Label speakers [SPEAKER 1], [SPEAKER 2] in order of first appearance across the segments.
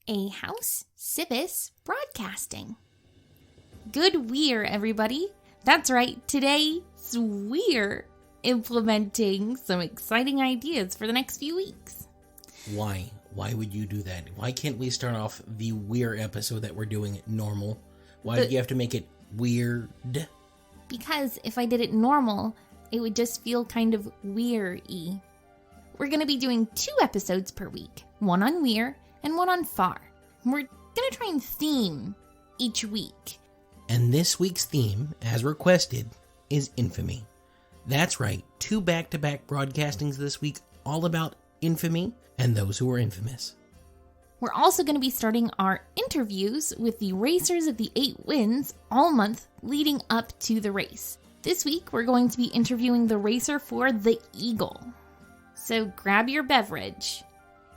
[SPEAKER 1] a house civis broadcasting. Good weir, everybody. That's right, today we're implementing some exciting ideas for the next few weeks.
[SPEAKER 2] Why? Why would you do that? Why can't we start off the weird episode that we're doing normal? Why do you have to make it weird?
[SPEAKER 1] Because if I did it normal, it would just feel kind of weir-y. We're going to be doing 2 episodes per week, one on weir and one on far. We're going to try and theme each week.
[SPEAKER 2] And this week's theme, as requested, is infamy. That's right, 2 back-to-back broadcastings this week, all about infamy and those who are infamous.
[SPEAKER 1] We're also going to be starting our interviews with the racers of the 8 Winds all month leading up to the race. This week, we're going to be interviewing the racer for the Eagle. So grab your beverage,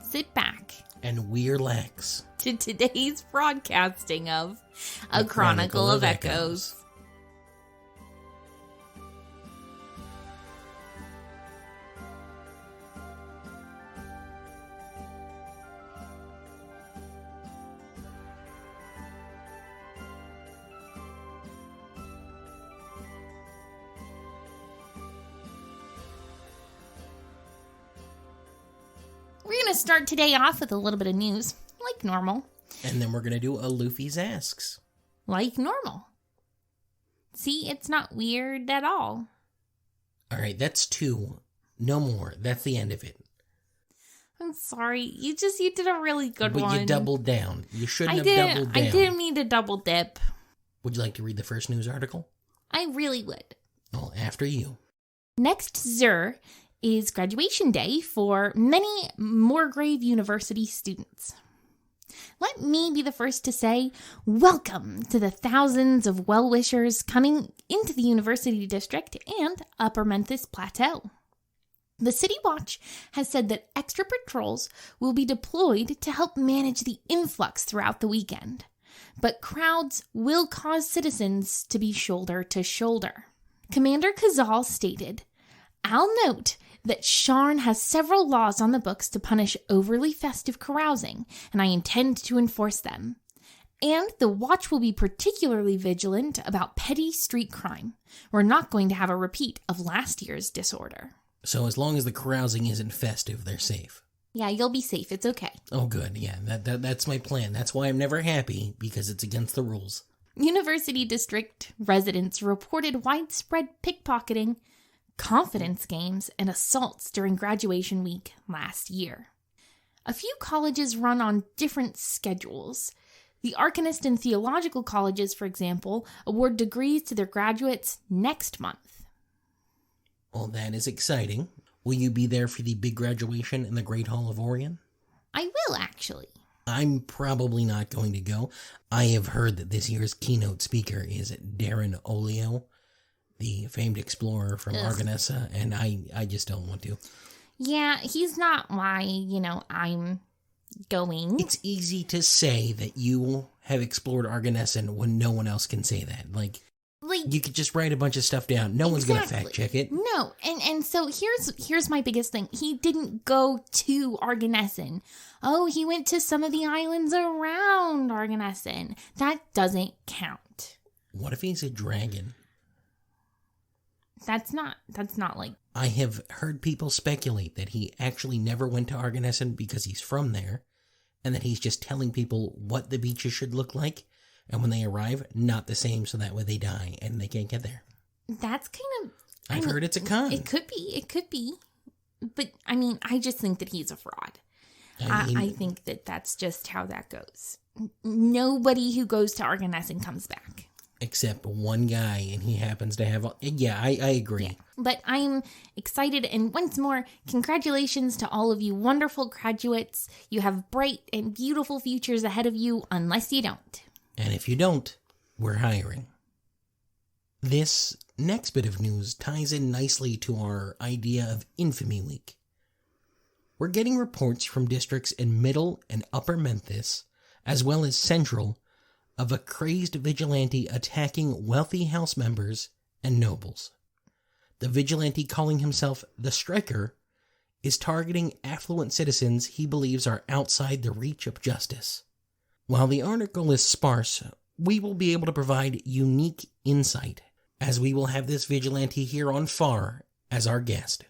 [SPEAKER 1] sit back,
[SPEAKER 2] and we relax
[SPEAKER 1] to today's broadcasting of A Chronicle of Echoes. We're going to start today off with a little bit of news, like normal.
[SPEAKER 2] And then we're going to do Alufi's Asks.
[SPEAKER 1] Like normal. See, it's not weird at all.
[SPEAKER 2] All right, that's 2. No more. That's the end of it.
[SPEAKER 1] I'm sorry. You did a really good one.
[SPEAKER 2] But you doubled down. You shouldn't have doubled down.
[SPEAKER 1] I didn't mean to double dip.
[SPEAKER 2] Would you like to read the first news article?
[SPEAKER 1] I really would.
[SPEAKER 2] Well, after you.
[SPEAKER 1] Next Zur is graduation day for many Morgrave University students. Let me be the first to say, welcome to the thousands of well-wishers coming into the University District and Upper Memphis Plateau. The City Watch has said that extra patrols will be deployed to help manage the influx throughout the weekend, but crowds will cause citizens to be shoulder to shoulder. Commander Kazal stated, "I'll note that Sharn has several laws on the books to punish overly festive carousing, and I intend to enforce them. And the Watch will be particularly vigilant about petty street crime. We're not going to have a repeat of last year's disorder."
[SPEAKER 2] So as long as the carousing isn't festive, they're safe.
[SPEAKER 1] Yeah, you'll be safe. It's okay.
[SPEAKER 2] Oh, good. Yeah, that's my plan. That's why I'm never happy, because it's against the rules.
[SPEAKER 1] University District residents reported widespread pickpocketing, confidence games, and assaults during graduation week last year. A few colleges run on different schedules. The Arcanist and Theological colleges, for example, award degrees to their graduates next month.
[SPEAKER 2] Well, that is exciting. Will you be there for the big graduation in the Great Hall of Orion?
[SPEAKER 1] I will, actually.
[SPEAKER 2] I'm probably not going to go. I have heard that this year's keynote speaker is Darren Olio, the famed explorer from Argonessa, and I just don't want to.
[SPEAKER 1] Yeah, he's not why, I'm going.
[SPEAKER 2] It's easy to say that you have explored Argonessa when no one else can say that. Like you could just write a bunch of stuff down. No one's going to fact check it.
[SPEAKER 1] No, and so here's my biggest thing. He didn't go to Argonessan. Oh, he went to some of the islands around Argonessan. That doesn't count.
[SPEAKER 2] What if he's a dragon?
[SPEAKER 1] That's not like...
[SPEAKER 2] I have heard people speculate that he actually never went to Argonessan because he's from there, and that he's just telling people what the beaches should look like, and when they arrive, not the same, so that way they die, and they can't get there.
[SPEAKER 1] That's kind of...
[SPEAKER 2] I've heard it's a con.
[SPEAKER 1] It could be. But, I just think that he's a fraud. I think that that's just how that goes. Nobody who goes to Argonessan comes back.
[SPEAKER 2] Except one guy, and he happens to have... Yeah, I agree. Yeah.
[SPEAKER 1] But I'm excited, and once more, congratulations to all of you wonderful graduates. You have bright and beautiful futures ahead of you, unless you don't.
[SPEAKER 2] And if you don't, we're hiring. This next bit of news ties in nicely to our idea of Infamy Week. We're getting reports from districts in Middle and Upper Memphis, as well as Central, of a crazed vigilante attacking wealthy house members and nobles. The vigilante, calling himself the Striker, is targeting affluent citizens he believes are outside the reach of justice. While the article is sparse, we will be able to provide unique insight, as we will have this vigilante here on Far as our guest.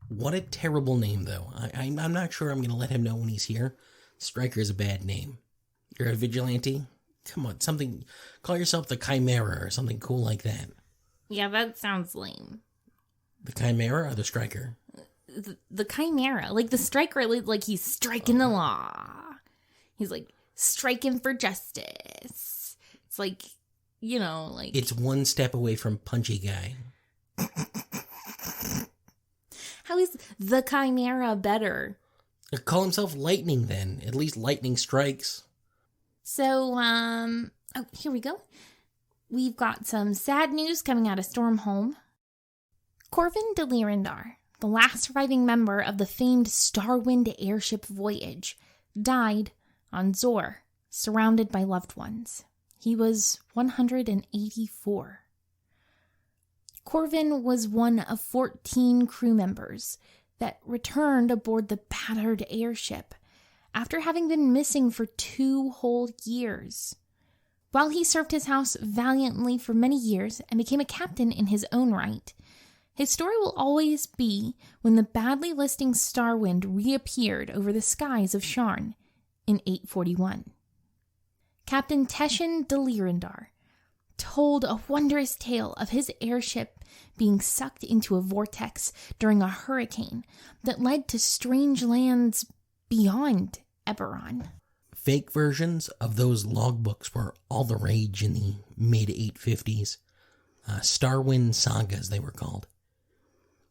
[SPEAKER 2] What a terrible name, though. I'm not sure I'm going to let him know when he's here. Striker is a bad name. You're a vigilante? Come on, something. Call yourself the Chimera or something cool like that.
[SPEAKER 1] Yeah, that sounds lame.
[SPEAKER 2] The Chimera or the Striker?
[SPEAKER 1] The Chimera. Like the Striker, like he's striking the law. He's like striking for justice. It's like, like...
[SPEAKER 2] It's one step away from Punchy Guy.
[SPEAKER 1] How is the Chimera better?
[SPEAKER 2] Call himself Lightning, then. At least lightning strikes.
[SPEAKER 1] So, here we go. We've got some sad news coming out of Stormhome. Corvin de Lyrindar, the last surviving member of the famed Starwind airship voyage, died on Zor, surrounded by loved ones. He was 184. Corvin was one of 14 crew members that returned aboard the battered airship after having been missing for 2 whole years. While he served his house valiantly for many years and became a captain in his own right, his story will always be when the badly listing Starwind reappeared over the skies of Sharn in 841. Captain Teshin de Lyrindar told a wondrous tale of his airship being sucked into a vortex during a hurricane that led to strange lands beyond Eberron.
[SPEAKER 2] Fake versions of those logbooks were all the rage in the mid-850s. Starwind sagas, they were called.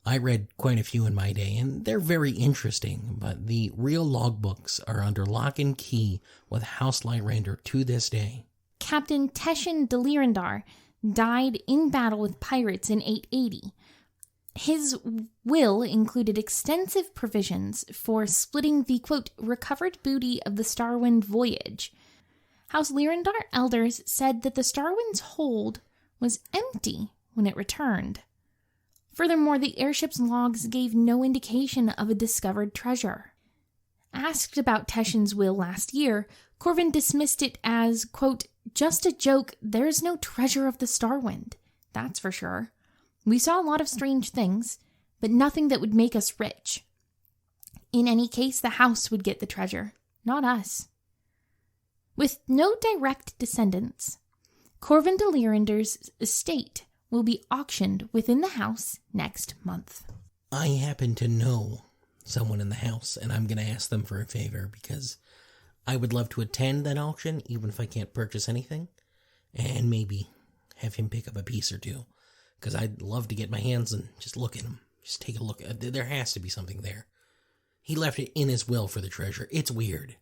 [SPEAKER 2] I read quite a few in my day, and they're very interesting, but the real logbooks are under lock and key with House Lyrander to this day.
[SPEAKER 1] Captain Teshin de Lyrindar died in battle with pirates in 880. His will included extensive provisions for splitting the, quote, recovered booty of the Starwind voyage. House Lyrindar elders said that the Starwind's hold was empty when it returned. Furthermore, the airship's logs gave no indication of a discovered treasure. Asked about Teshin's will last year, Corvin dismissed it as, quote, just a joke. There's no treasure of the Starwind, that's for sure. We saw a lot of strange things, but nothing that would make us rich. In any case, the house would get the treasure, not us. With no direct descendants, Corvin de Lyrindar's estate will be auctioned within the house next month.
[SPEAKER 2] I happen to know someone in the house, and I'm going to ask them for a favor because I would love to attend that auction, even if I can't purchase anything, and maybe have him pick up a piece or two, because I'd love to get my hands and just look at him. Just take a look. There has to be something there. He left it in his will for the treasure. It's weird.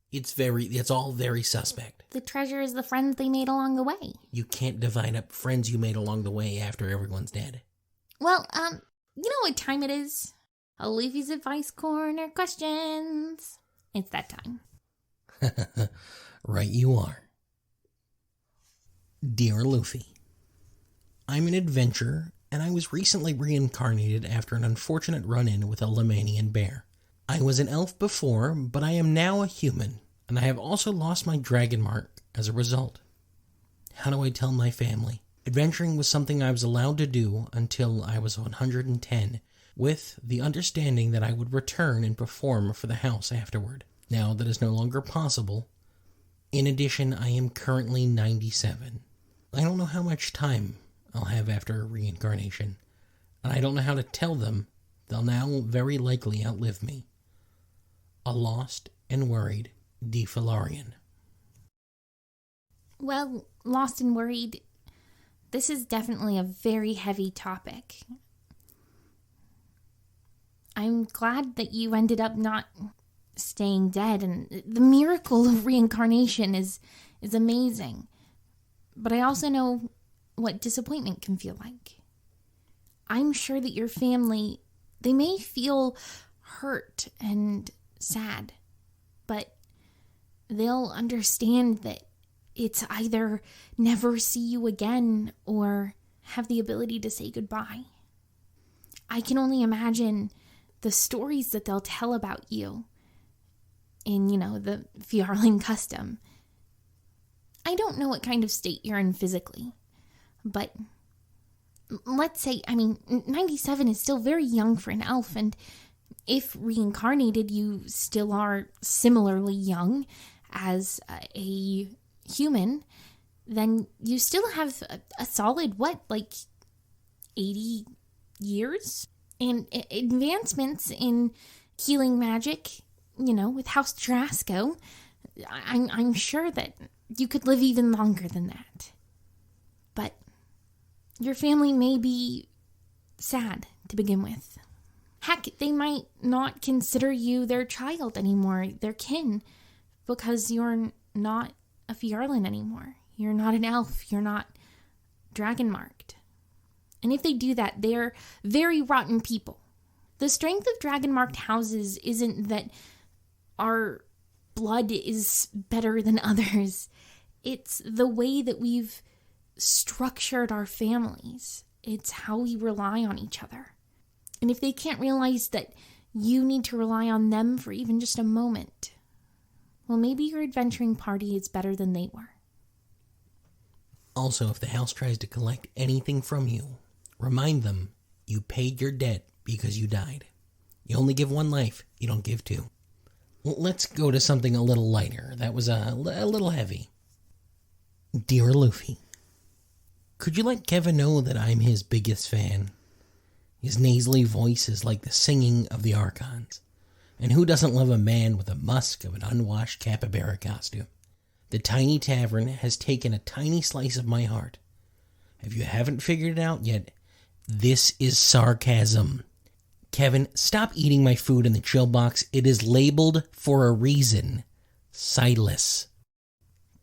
[SPEAKER 2] It's all very suspect.
[SPEAKER 1] The treasure is the friends they made along the way.
[SPEAKER 2] You can't divide up friends you made along the way after everyone's dead.
[SPEAKER 1] Well, you know what time it is? Alufi's Advice Corner questions. It's that time.
[SPEAKER 2] Right you are. Dear Alufi, I'm an adventurer, and I was recently reincarnated after an unfortunate run-in with a Lemanian bear. I was an elf before, but I am now a human, and I have also lost my dragon mark as a result. How do I tell my family? Adventuring was something I was allowed to do until I was 110, with the understanding that I would return and perform for the house afterward. Now that is no longer possible. In addition, I am currently 97. I don't know how much time I'll have after reincarnation, and I don't know how to tell them they'll now very likely outlive me. A lost and worried Defilarian.
[SPEAKER 1] Well, lost and worried, this is definitely a very heavy topic. I'm glad that you ended up not staying dead, and the miracle of reincarnation is amazing. But I also know what disappointment can feel like. I'm sure that your family, they may feel hurt and sad, but they'll understand that it's either never see you again or have the ability to say goodbye. I can only imagine the stories that they'll tell about you in, the Fjarling custom. I don't know what kind of state you're in physically, but let's say, 97 is still very young for an elf, and if reincarnated, you still are similarly young as a human, then you still have a solid, 80 years? And advancements in healing magic, with House Drasco, I'm sure that you could live even longer than that. But your family may be sad to begin with. Heck, they might not consider you their child anymore, their kin, because you're not a Fjarlin anymore. You're not an elf. You're not dragon marked. And if they do that, they're very rotten people. The strength of dragon marked houses isn't that our blood is better than others. It's the way that we've structured our families. It's how we rely on each other. And if they can't realize that you need to rely on them for even just a moment, well, maybe your adventuring party is better than they were.
[SPEAKER 2] Also, if the house tries to collect anything from you, remind them you paid your debt because you died. You only give one life, you don't give two. Let's go to something a little lighter. That was a little heavy. Dear Alufi, could you let Kevin know that I'm his biggest fan? His nasally voice is like the singing of the Archons. And who doesn't love a man with the musk of an unwashed capybara costume? The tiny tavern has taken a tiny slice of my heart. If you haven't figured it out yet, this is sarcasm. Kevin, stop eating my food in the chill box. It is labeled for a reason. Sightless.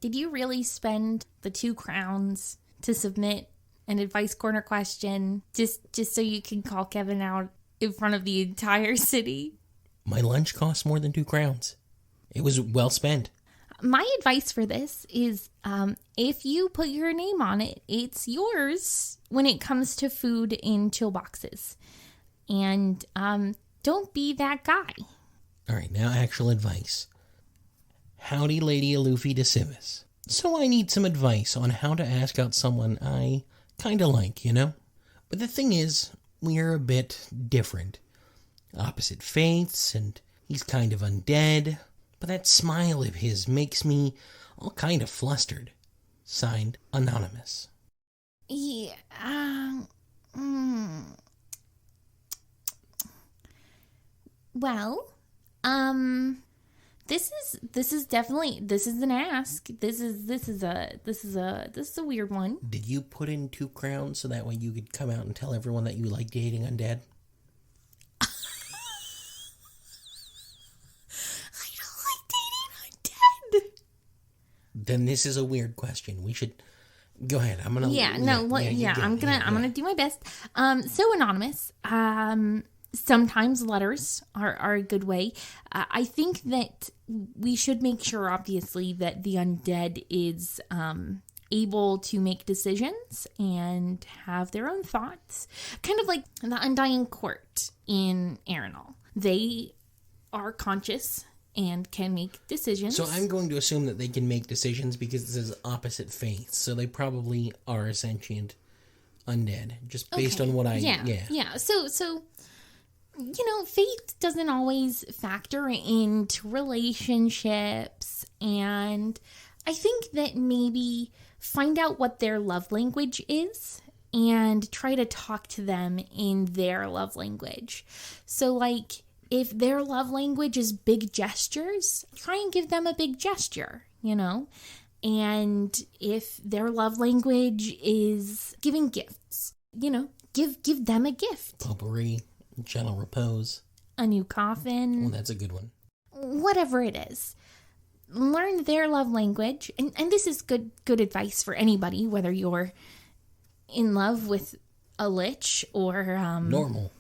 [SPEAKER 1] Did you really spend the 2 crowns to submit an advice corner question just so you can call Kevin out in front of the entire city?
[SPEAKER 2] My lunch cost more than 2 crowns. It was well spent.
[SPEAKER 1] My advice for this is if you put your name on it, it's yours when it comes to food in chill boxes. And don't be that guy.
[SPEAKER 2] All right, now actual advice. Howdy, Lady Alufi de Civis. So I need some advice on how to ask out someone I kind of like, But the thing is, we're a bit different. Opposite faiths, and he's kind of undead. But that smile of his makes me all kind of flustered. Signed, Anonymous.
[SPEAKER 1] Yeah, Well, this is definitely, this is an ask. This is a weird one.
[SPEAKER 2] Did you put in 2 crowns so that way you could come out and tell everyone that you like dating undead? Then this is a weird question. We should go ahead. I'm gonna.
[SPEAKER 1] I'm gonna do my best. So Anonymous. Sometimes letters are a good way. I think that we should make sure, obviously, that the undead is able to make decisions and have their own thoughts, kind of like the Undying Court in Arenal. They are conscious and can make decisions.
[SPEAKER 2] So I'm going to assume that they can make decisions because this is opposite faiths. So they probably are a sentient undead, just based on what I...
[SPEAKER 1] Yeah. So, faith doesn't always factor into relationships. And I think that maybe find out what their love language is and try to talk to them in their love language. So, if their love language is big gestures, try and give them a big gesture, And if their love language is giving gifts, give them a gift.
[SPEAKER 2] Potpourri, gentle repose.
[SPEAKER 1] A new coffin.
[SPEAKER 2] Well, that's a good one.
[SPEAKER 1] Whatever it is. Learn their love language. And this is good advice for anybody, whether you're in love with a lich or...
[SPEAKER 2] normal.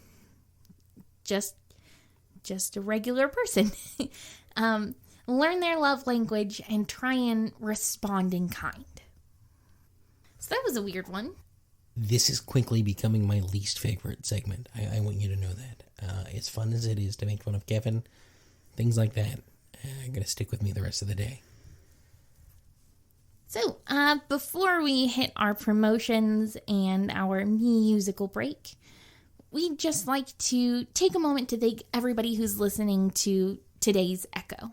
[SPEAKER 1] Just a regular person. Learn their love language and try and respond in kind. So that was a weird one.
[SPEAKER 2] This is quickly becoming my least favorite segment. I want you to know that. As fun as it is to make fun of Kevin, things like that, I'm going to stick with me the rest of the day.
[SPEAKER 1] So, before we hit our promotions and our musical break, we'd just like to take a moment to thank everybody who's listening to today's Echo.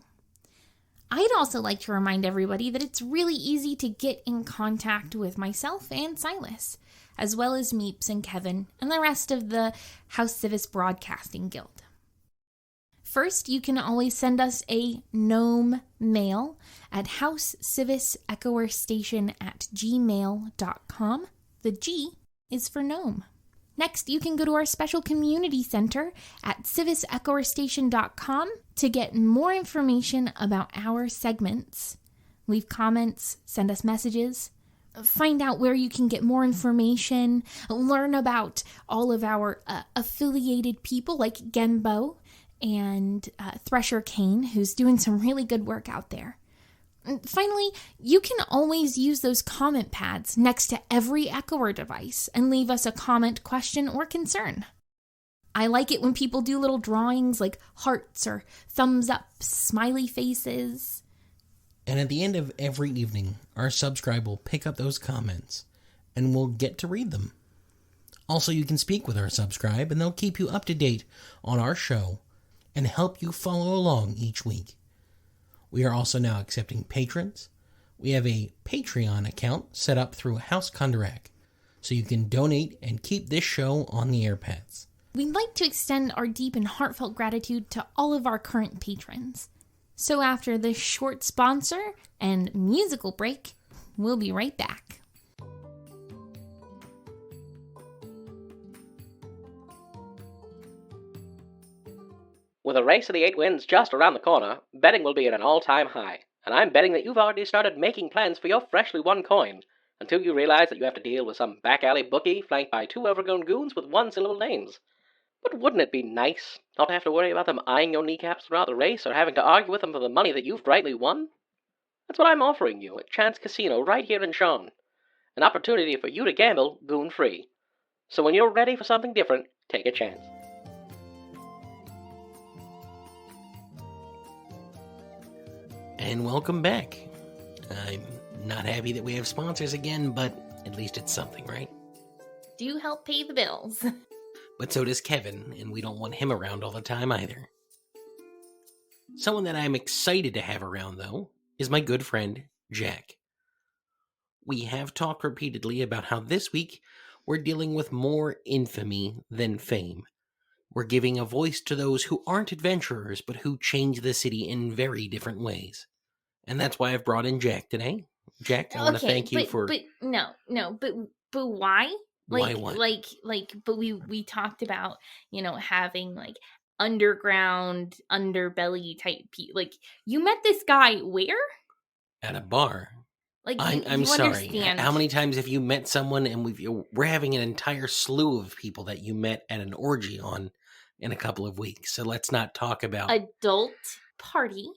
[SPEAKER 1] I'd also like to remind everybody that it's really easy to get in contact with myself and Sylas, as well as Meeps and Kevin and the rest of the House Civis Broadcasting Guild. First, you can always send us a Nymm mail at housecivisechoerstation@gmail.com. The G is for Nymm. Next, you can go to our special community center at civisechoerstation.com to get more information about our segments. Leave comments, send us messages, find out where you can get more information, learn about all of our affiliated people like Genbo and Thresher Kane, who's doing some really good work out there. And finally, you can always use those comment pads next to every Echoer device and leave us a comment, question, or concern. I like it when people do little drawings like hearts or thumbs up, smiley faces.
[SPEAKER 2] And at the end of every evening, our subscribe will pick up those comments, and we'll get to read them. Also, you can speak with our subscribe, and they'll keep you up to date on our show and help you follow along each week. We are also now accepting patrons. We have a Patreon account set up through House Kondarak, so you can donate and keep this show on the air paths.
[SPEAKER 1] We'd like to extend our deep and heartfelt gratitude to all of our current patrons. So after this short sponsor and musical break, we'll be right back.
[SPEAKER 3] With a race of the 8 wins just around the corner, betting will be at an all-time high, and I'm betting that you've already started making plans for your freshly won coin, until you realize that you have to deal with some back-alley bookie flanked by 2 overgrown goons with one-syllable names. But wouldn't it be nice not to have to worry about them eyeing your kneecaps throughout the race or having to argue with them for the money that you've rightly won? That's what I'm offering you at Chance Casino right here in Sharn. An opportunity for you to gamble goon-free. So when you're ready for something different, take a chance.
[SPEAKER 2] And welcome back. I'm not happy that we have sponsors again, but at least it's something, right?
[SPEAKER 1] Do help pay the bills.
[SPEAKER 2] But so does Kevin, and we don't want him around all the time either. Someone that I'm excited to have around, though, is my good friend, Jack. We have talked repeatedly about how this week we're dealing with more infamy than fame. We're giving a voice to those who aren't adventurers, but who change the city in very different ways. And that's why I've brought in Jack today. Jack, I want to thank you for...
[SPEAKER 1] But why?
[SPEAKER 2] Why what?
[SPEAKER 1] But we talked about, having, underground, underbelly type you met this guy where?
[SPEAKER 2] At a bar. I'm
[SPEAKER 1] you
[SPEAKER 2] sorry.
[SPEAKER 1] Understand.
[SPEAKER 2] How many times have you met someone and we're having an entire slew of people that you met at an orgy on in a couple of weeks. So let's not talk about...
[SPEAKER 1] Adult party.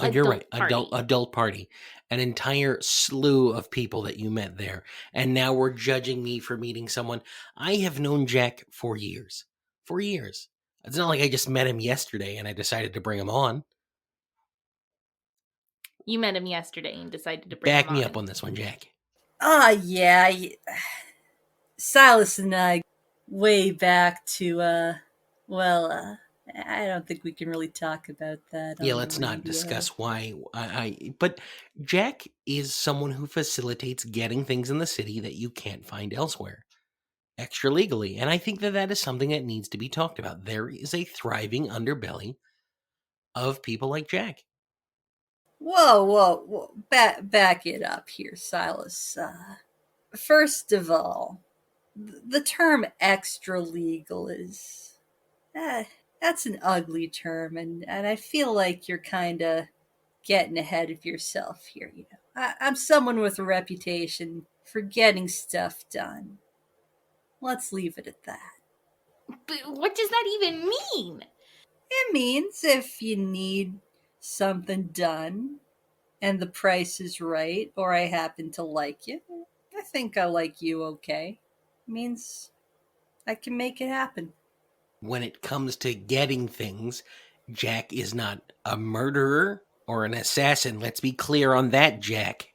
[SPEAKER 2] You're right. Adult party. An entire slew of people that you met there. And now we're judging me for meeting someone. I have known Jack for years. For years. It's not like I just met him yesterday and I decided to bring him on.
[SPEAKER 1] You met him yesterday and decided to bring him on.
[SPEAKER 2] Back me up on this one, Jack.
[SPEAKER 4] Yeah. Sylas and I, way back to, I don't think we can really talk about that.
[SPEAKER 2] Yeah, let's not discuss why but Jack is someone who facilitates getting things in the city that you can't find elsewhere, extra legally. And I think that is something that needs to be talked about. There is a thriving underbelly of people like Jack.
[SPEAKER 4] Whoa. Back it up here, Sylas. First of all, the term extra legal is... that's an ugly term, and I feel like you're kind of getting ahead of yourself here. I'm someone with a reputation for getting stuff done. Let's leave it at that.
[SPEAKER 1] But what does that even mean?
[SPEAKER 4] It means if you need something done and the price is right, or I happen to like you, I think I like you okay. It means I can make it happen.
[SPEAKER 2] When it comes to getting things, Jack is not a murderer Or an assassin, let's be clear on that, Jack.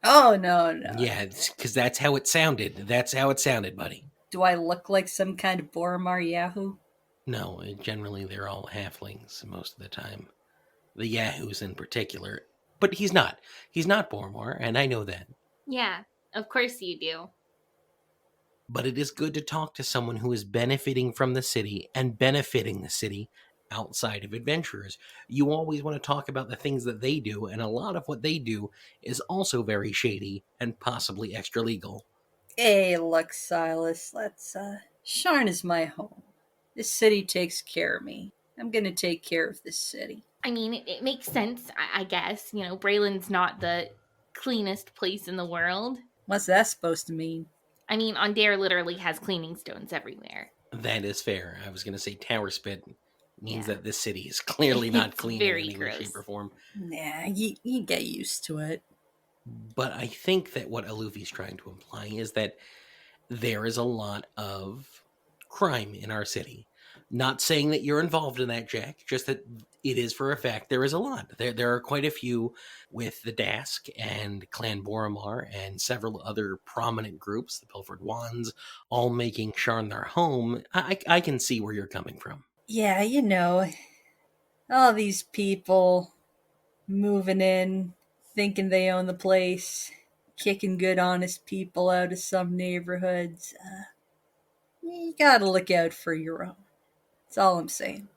[SPEAKER 4] Oh, no.
[SPEAKER 2] Yeah, because that's how it sounded. That's how it sounded, buddy.
[SPEAKER 4] Do I look like some kind of Boromar Yahoo?
[SPEAKER 2] No, generally they're all halflings most of the time. The Yahoos in particular. But he's not. He's not Boromar, and I know that.
[SPEAKER 1] Yeah, of course you do.
[SPEAKER 2] But it is good to talk to someone who is benefiting from the city and benefiting the city outside of adventurers. You always want to talk about the things that they do, and a lot of what they do is also very shady and possibly extra legal.
[SPEAKER 4] Hey, look, Silas, Sharn is my home. This city takes care of me. I'm gonna take care of this city.
[SPEAKER 1] I mean, it makes sense, I guess. You know, Braylon's not the cleanest place in the world.
[SPEAKER 4] What's that supposed to mean?
[SPEAKER 1] I mean, Ondair literally has cleaning stones everywhere.
[SPEAKER 2] That is fair. I was going to say Tower Spit means
[SPEAKER 1] Yeah.
[SPEAKER 2] that this city is clearly not
[SPEAKER 1] It's
[SPEAKER 2] clean
[SPEAKER 1] very
[SPEAKER 2] in any way,
[SPEAKER 1] gross.
[SPEAKER 2] shape, or form.
[SPEAKER 4] Nah, you get used to it.
[SPEAKER 2] But I think that what Alufi's trying to imply is that there is a lot of crime in our city. Not saying that you're involved in that, Jack, just that it is for a fact there is a lot. There are quite a few with the Dask and Clan Boromar and several other prominent groups, the Pilfered Wands, all making Sharn their home. I can see where you're coming from.
[SPEAKER 4] Yeah, you know, all these people moving in, thinking they own the place, kicking good, honest people out of some neighborhoods. You gotta look out for your own. That's all I'm saying.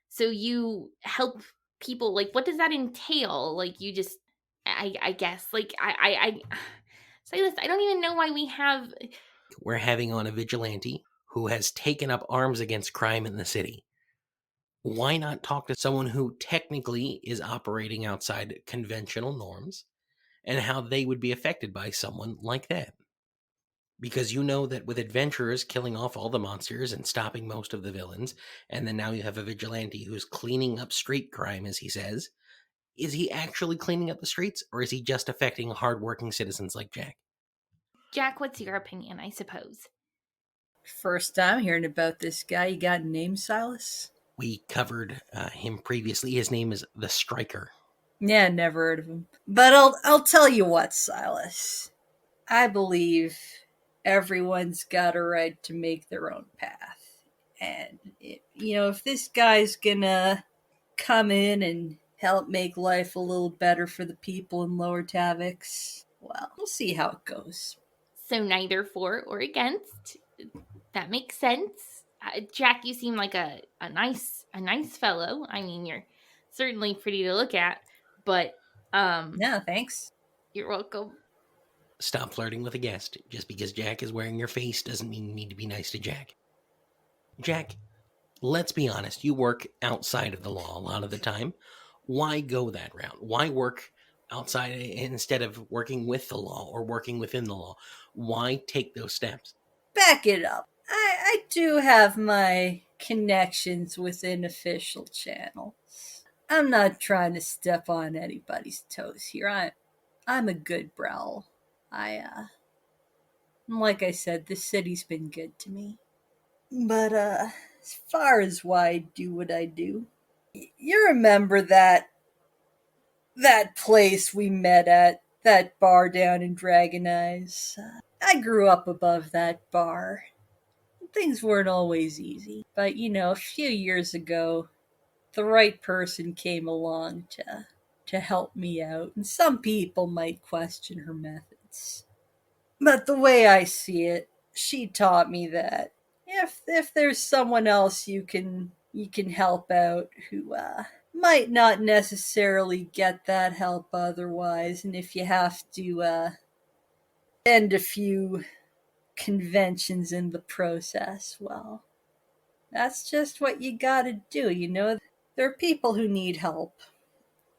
[SPEAKER 1] So you help people, like, what does that entail? Like, you just, I guess, like, Silas, I don't even know why we have...
[SPEAKER 2] We're having on a vigilante who has taken up arms against crime in the city. Why not talk to someone who technically is operating outside conventional norms and how they would be affected by someone like that? Because you know that with adventurers killing off all the monsters and stopping most of the villains, and then now you have a vigilante who's cleaning up street crime, as he says, is he actually cleaning up the streets, or is he just affecting hardworking citizens like Jack?
[SPEAKER 1] Jack, what's your opinion, I suppose?
[SPEAKER 4] First time hearing about this guy. You got a name, Silas?
[SPEAKER 2] We covered him previously. His name is the Striker.
[SPEAKER 4] Yeah, never heard of him. But I'll tell you what, Silas. I believe everyone's got a right to make their own path. And, if this guy's gonna come in and help make life a little better for the people in Lower Tavix, well, we'll see how it goes.
[SPEAKER 1] So neither for or against. That makes sense. Jack, you seem like a nice fellow. I mean, you're certainly pretty to look at, but
[SPEAKER 4] Yeah, thanks.
[SPEAKER 1] You're welcome.
[SPEAKER 2] Stop flirting with a guest. Just because Jack is wearing your face doesn't mean you need to be nice to Jack. Jack, let's be honest. You work outside of the law a lot of the time. Why go that route? Why work outside instead of working with the law or working within the law? Why take those steps?
[SPEAKER 4] Back it up. I do have my connections within official channels. I'm not trying to step on anybody's toes here. I'm a good browl. Like I said, this city's been good to me. But, as far as why I do what I do, you remember that place we met at, that bar down in Dragoneyes? I grew up above that bar. Things weren't always easy, but a few years ago, the right person came along to help me out, and some people might question her methods. But the way I see it, she taught me that if there's someone else you can help out who might not necessarily get that help otherwise, and if you have to end a few conventions in the process, well, that's just what you gotta do. There are people who need help,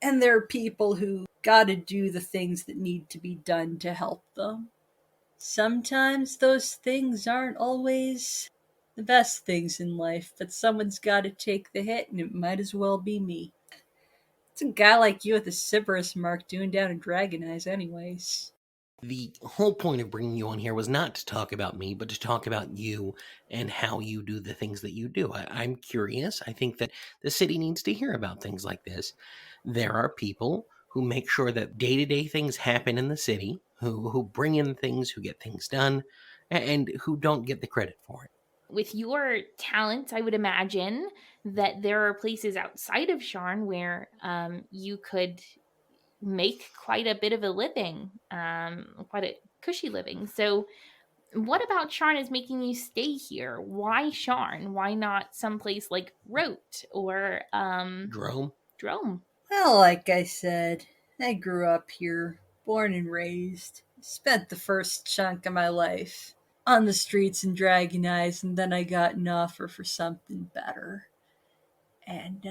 [SPEAKER 4] and there are people who gotta do the things that need to be done to help them. Sometimes those things aren't always the best things in life, but someone's gotta take the hit, and it might as well be me. It's a guy like you at the Sybaris mark doing down in Dragoneyes anyways.
[SPEAKER 2] The whole point of bringing you on here was not to talk about me, but to talk about you and how you do the things that you do. I'm curious. I think that the city needs to hear about things like this. There are people who make sure that day-to-day things happen in the city, who bring in things, who get things done, and who don't get the credit for it.
[SPEAKER 1] With your talents, I would imagine that there are places outside of Sharn where you could make quite a bit of a living, quite a cushy living. So what about Sharn is making you stay here? Why Sharn? Why not someplace like Rote or
[SPEAKER 2] Drome?
[SPEAKER 1] Drome?
[SPEAKER 4] Well, like I said, I grew up here, born and raised. Spent the first chunk of my life on the streets in Dragoneyes, and then I got an offer for something better. And,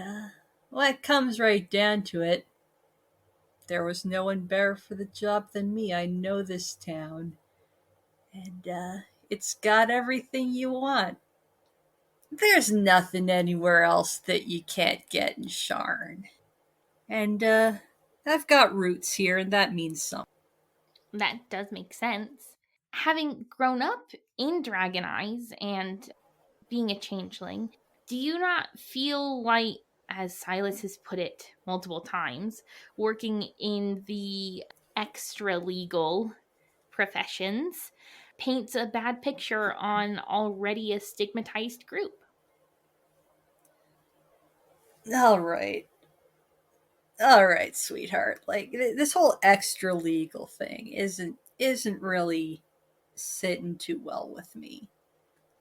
[SPEAKER 4] well, it comes right down to it. There was no one better for the job than me. I know this town. And, it's got everything you want. There's nothing anywhere else that you can't get in Sharn. And, I've got roots here, and that means something.
[SPEAKER 1] That does make sense. Having grown up in Dragoneyes and being a changeling, do you not feel like, as Sylas has put it multiple times, working in the extra legal professions paints a bad picture on already a stigmatized group?
[SPEAKER 4] All right, sweetheart. Like this whole extra legal thing isn't really sitting too well with me.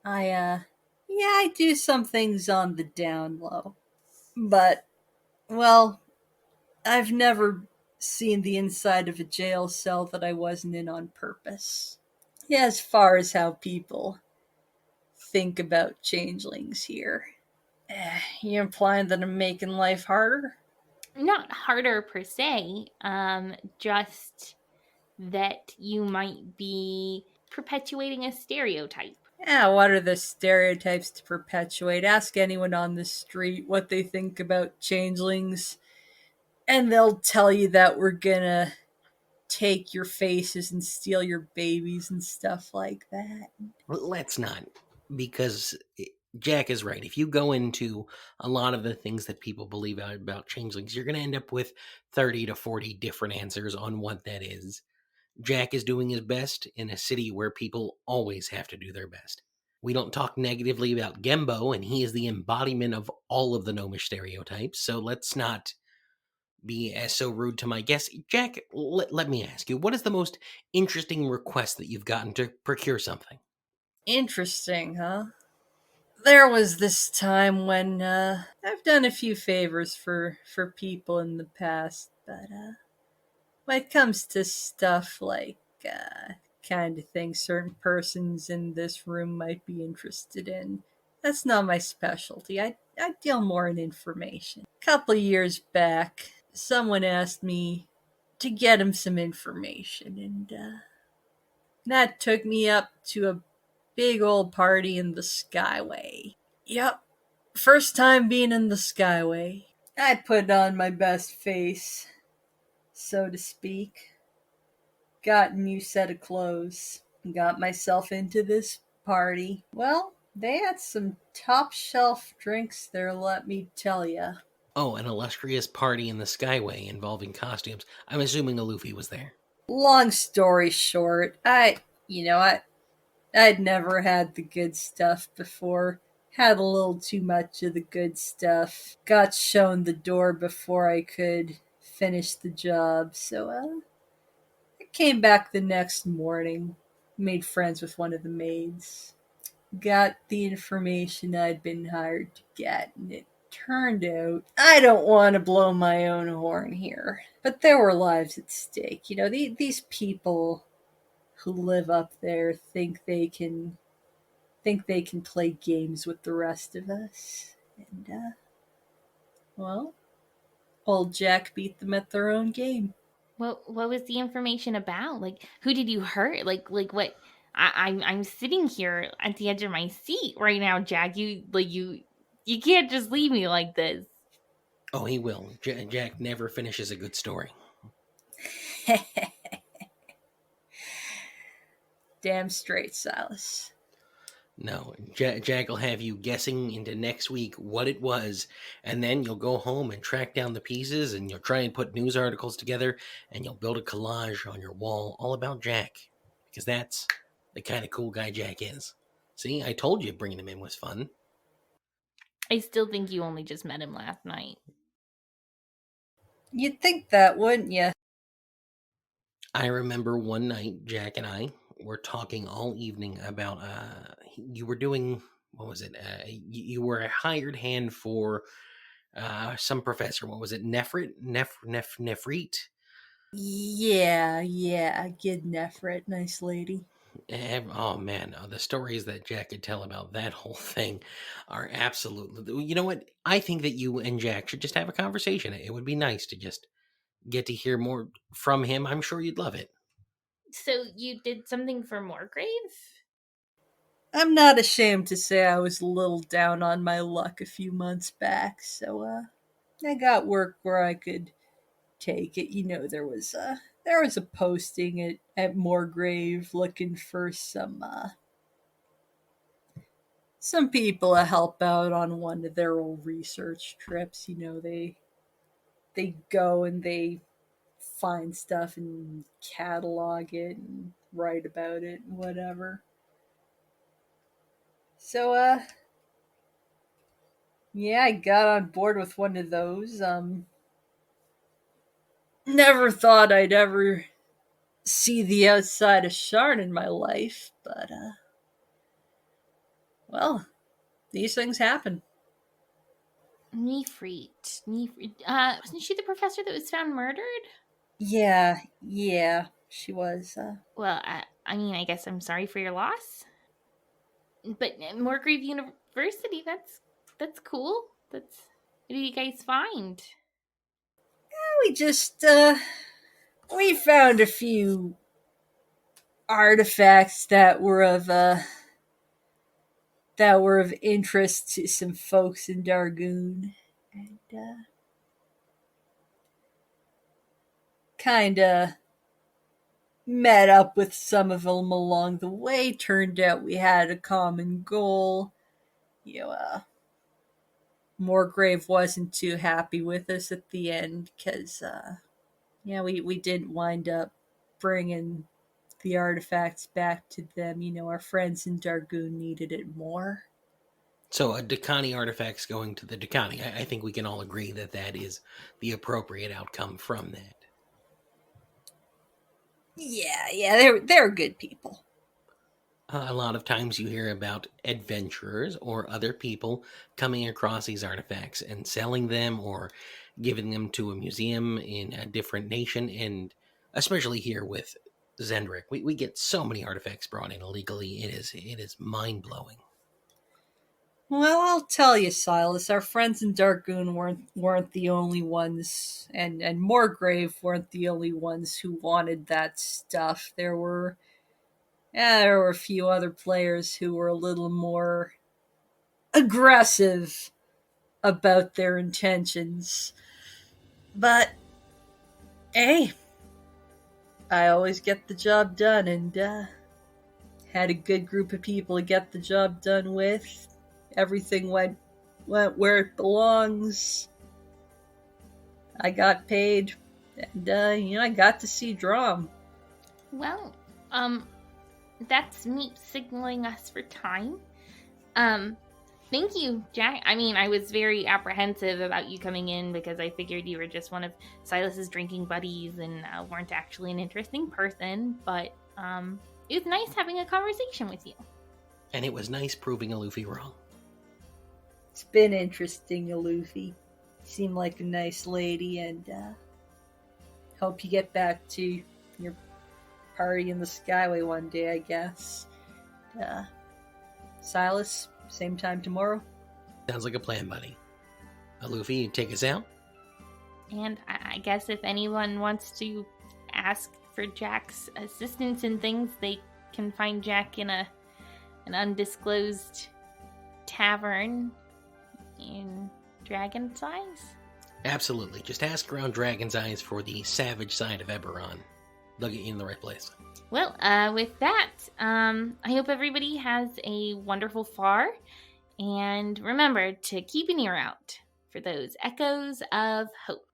[SPEAKER 4] I do some things on the down low, but well, I've never seen the inside of a jail cell that I wasn't in on purpose. Yeah, as far as how people think about changelings here. You implying that I'm making life harder?
[SPEAKER 1] Not harder per se, just that you might be perpetuating a stereotype.
[SPEAKER 4] Yeah, what are the stereotypes to perpetuate? Ask anyone on the street what they think about changelings, and they'll tell you that we're gonna take your faces and steal your babies and stuff like that.
[SPEAKER 2] Let's not, because Jack is right. If you go into a lot of the things that people believe about changelings, you're going to end up with 30 to 40 different answers on what that is. Jack is doing his best in a city where people always have to do their best. We don't talk negatively about Gembo, and he is the embodiment of all of the gnomish stereotypes, so let's not be as so rude to my guests. Jack, let me ask you, what is the most interesting request that you've gotten to procure something?
[SPEAKER 4] Interesting, huh? There was this time when I've done a few favors for people in the past, but when it comes to stuff like kind of thing certain persons in this room might be interested in, that's not my specialty. I deal more in information. A couple of years back, someone asked me to get him some information, and that took me up to a big old party in the Skyway. Yep, first time being in the Skyway. I put on my best face, so to speak. Got a new set of clothes. Got myself into this party. Well, they had some top shelf drinks there, let me tell ya.
[SPEAKER 2] Oh, an illustrious party in the Skyway involving costumes. I'm assuming Alufi was there.
[SPEAKER 4] Long story short, I'd never had the good stuff before. Had a little too much of the good stuff. Got shown the door before I could finish the job, so I came back the next morning. Made friends with one of the maids. Got the information I'd been hired to get, and it turned out I don't want to blow my own horn here, but there were lives at stake. You know, these people who live up there think they can play games with the rest of us, and well, old Jack beat them at their own game.
[SPEAKER 1] What was the information about? Like, who did you hurt? Like what? I'm sitting here at the edge of my seat right now, Jack. You can't just leave me like this.
[SPEAKER 2] Oh, he will. Jack never finishes a good story.
[SPEAKER 4] Damn straight, Silas.
[SPEAKER 2] No, Jack will have you guessing into next week what it was, and then you'll go home and track down the pieces, and you'll try and put news articles together, and you'll build a collage on your wall all about Jack, because that's the kind of cool guy Jack is. See, I told you bringing him in was fun.
[SPEAKER 1] I still think you only just met him last night.
[SPEAKER 4] You'd think that, wouldn't you?
[SPEAKER 2] I remember one night, Jack and I were talking all evening about, you were doing, what was it? You were a hired hand for some professor. What was it? Nefrit?
[SPEAKER 4] Yeah, Gid Nefret, nice lady.
[SPEAKER 2] Oh man, the stories that Jack could tell about that whole thing are absolutely. You know what? I think that you and Jack should just have a conversation. It would be nice to just get to hear more from him. I'm sure you'd love it.
[SPEAKER 1] So you did something for Morgrave?
[SPEAKER 4] I'm not ashamed to say I was a little down on my luck a few months back, so I got work where I could take it. You know, there was a posting at Morgrave looking for some people to help out on one of their old research trips. You know, they go and they find stuff and catalog it and write about it and whatever. So yeah, I got on board with one of those. Never thought I'd ever see the outside of Sharn in my life, but well, these things happen.
[SPEAKER 1] Nefrit. Wasn't she the professor that was found murdered?
[SPEAKER 4] Yeah, she was.
[SPEAKER 1] Well, I mean, I guess I'm sorry for your loss. But Morgrave University, that's cool. What do you guys find?
[SPEAKER 4] We just we found a few artifacts that were of interest to some folks in Dargoon, and kind of met up with some of them along the way. Turned out we had a common goal. You know, Morgrave wasn't too happy with us at the end because, we didn't wind up bringing the artifacts back to them. You know, our friends in Dargoon needed it more.
[SPEAKER 2] So a Dakani artifact's going to the Dakani. I think we can all agree that that is the appropriate outcome from that.
[SPEAKER 4] Yeah, they're good people.
[SPEAKER 2] A lot of times you hear about adventurers or other people coming across these artifacts and selling them or giving them to a museum in a different nation. And especially here with Zendrick, we get so many artifacts brought in illegally. It is mind-blowing.
[SPEAKER 4] Well, I'll tell you, Sylas, our friends in Dargoon weren't the only ones, and Morgrave weren't the only ones who wanted that stuff. There were a few other players who were a little more aggressive about their intentions. But hey, I always get the job done, and had a good group of people to get the job done with. Everything went where it belongs. I got paid, and I got to see Drom.
[SPEAKER 1] Well, that's me signaling us for time. Thank you, Jack. I mean, I was very apprehensive about you coming in because I figured you were just one of Sylas's drinking buddies and weren't actually an interesting person. But it was nice having a conversation with you.
[SPEAKER 2] And it was nice proving Alufi wrong.
[SPEAKER 4] It's been interesting, Alufi. You seem like a nice lady, and hope you get back to your party in the Skyway one day, I guess. Sylas, same time tomorrow?
[SPEAKER 2] Sounds like a plan, buddy. Alufi, you take us out?
[SPEAKER 1] And I guess if anyone wants to ask for Jack's assistance in things, they can find Jack in an undisclosed tavern in Dragon's Eyes?
[SPEAKER 2] Absolutely. Just ask around Dragon's Eyes for the Savage side of Eberron. they'll get you in the right place.
[SPEAKER 1] Well, with that, I hope everybody has a wonderful far. And remember to keep an ear out for those echoes of hope.